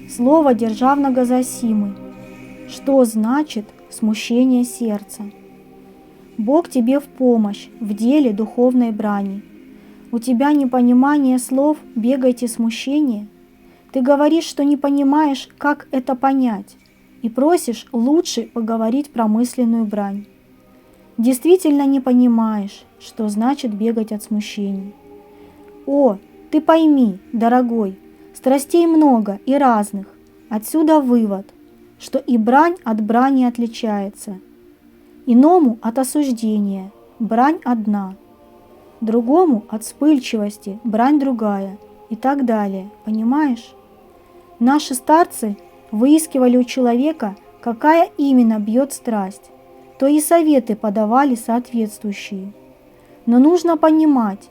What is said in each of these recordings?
Слово державного засимы. Что значит смущение сердца? Бог тебе в помощь в деле духовной брани. У тебя непонимание слов, бегайте смущение. Ты говоришь, что не понимаешь, как это понять, и просишь лучше поговорить про мысленную брань. Действительно не понимаешь, что значит бегать от смущений. О, ты пойми, дорогой, страстей много и разных. Отсюда вывод, что и брань от брани отличается. Иному от осуждения брань одна, другому от вспыльчивости брань другая и так далее, понимаешь? Наши старцы выискивали у человека, какая именно бьет страсть, то и советы подавали соответствующие. Но нужно понимать,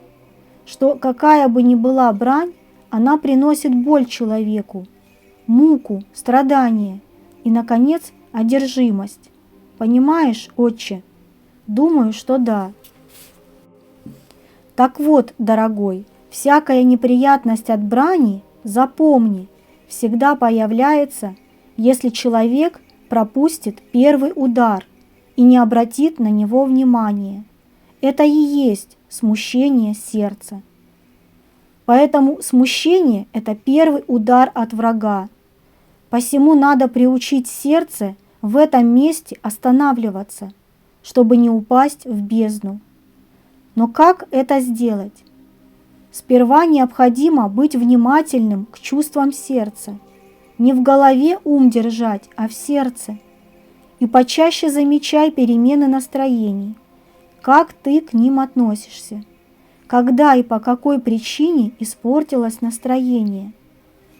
что какая бы ни была брань, она приносит боль человеку, муку, страдания и, наконец, одержимость. Понимаешь, отче? Думаю, что да. Так вот, дорогой, всякая неприятность от брани, запомни, всегда появляется, если человек пропустит первый удар и не обратит на него внимания. Это и есть смущение сердца. Поэтому смущение – это первый удар от врага. Посему надо приучить сердце в этом месте останавливаться, чтобы не упасть в бездну. Но как это сделать? Сперва необходимо быть внимательным к чувствам сердца, не в голове ум держать, а в сердце. И почаще замечай перемены настроений, как ты к ним относишься, когда и по какой причине испортилось настроение,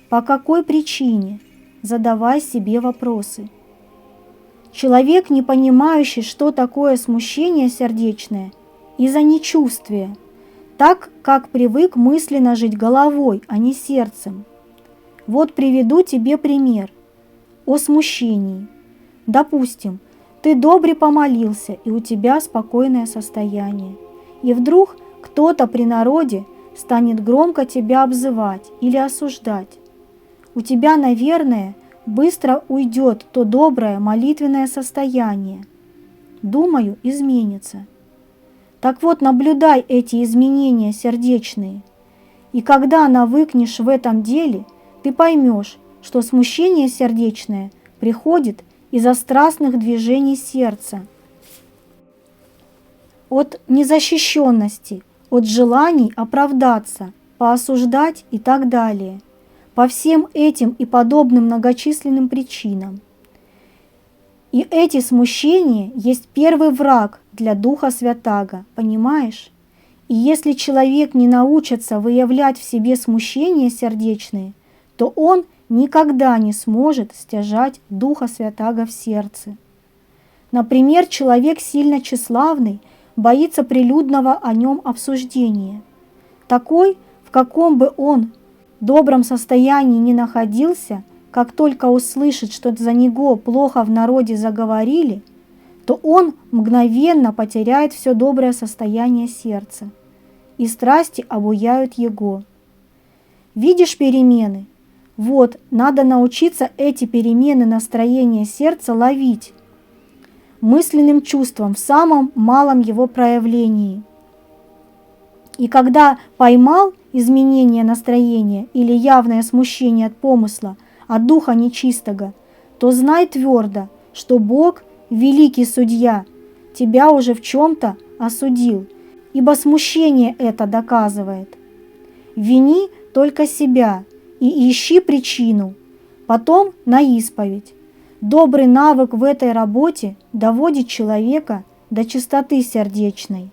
по какой причине, задавай себе вопросы. Человек, не понимающий, что такое смущение сердечное, из-за нечувствия, так как привык мысленно жить головой, а не сердцем. Вот приведу тебе пример о смущении. Допустим, ты добре помолился, и у тебя спокойное состояние. И вдруг кто-то при народе станет громко тебя обзывать или осуждать. У тебя, наверное, быстро уйдет то доброе молитвенное состояние. Думаю, изменится. Так вот, наблюдай эти изменения сердечные, и когда навыкнешь в этом деле, ты поймешь, что смущение сердечное приходит из-за страстных движений сердца, от незащищенности, от желаний оправдаться, поосуждать и так далее, по всем этим и подобным многочисленным причинам. И эти смущения есть первый враг для Духа Святаго, понимаешь? И если человек не научится выявлять в себе смущения сердечные, то он никогда не сможет стяжать Духа Святаго в сердце. Например, человек сильно тщеславный боится прилюдного о нем обсуждения. Такой, в каком бы он добром состоянии не находился, как только услышит, что за него плохо в народе заговорили, то он мгновенно потеряет все доброе состояние сердца, и страсти обуяют его. Видишь перемены? Вот, надо научиться эти перемены настроения сердца ловить мысленным чувством в самом малом его проявлении. И когда поймал изменение настроения или явное смущение от помысла, от духа нечистого, то знай твердо, что Бог, великий судья, тебя уже в чем-то осудил, ибо смущение это доказывает. Вини только себя и ищи причину, потом на исповедь. Добрый навык в этой работе доводит человека до чистоты сердечной.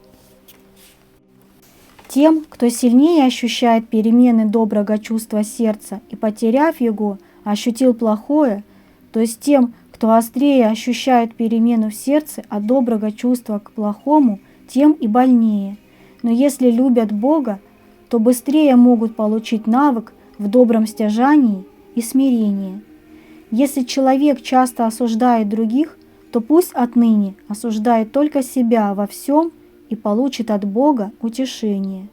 Тем, кто сильнее ощущает перемены доброго чувства сердца и, потеряв его, ощутил плохое, то есть тем, кто острее ощущает перемену в сердце от доброго чувства к плохому, тем и больнее. Но если любят Бога, то быстрее могут получить навык в добром стяжании и смирении. Если человек часто осуждает других, то пусть отныне осуждает только себя во всем и получит от Бога утешение.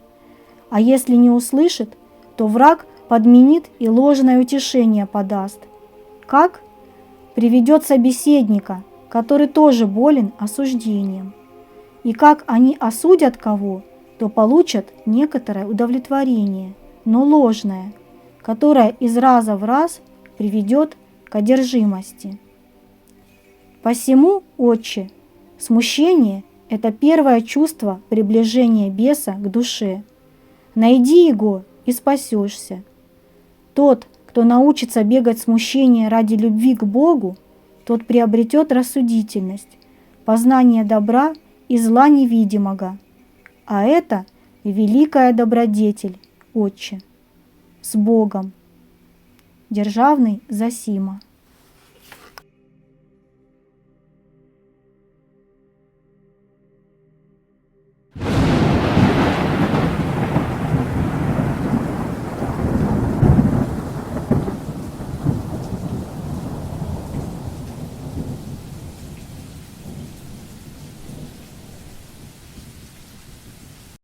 А если не услышит, то враг подменит и ложное утешение подаст. Как? Приведет собеседника, который тоже болен осуждением. И как они осудят кого, то получат некоторое удовлетворение, но ложное, которое из раза в раз приведет к одержимости. Посему, Отче, смущение – это первое чувство приближения беса к душе. Найди его и спасешься. Тот, кто научится бегать смущение ради любви к Богу, тот приобретет рассудительность, познание добра и зла невидимого. А это великая добродетель, Отче. С Богом. Державный Зосима.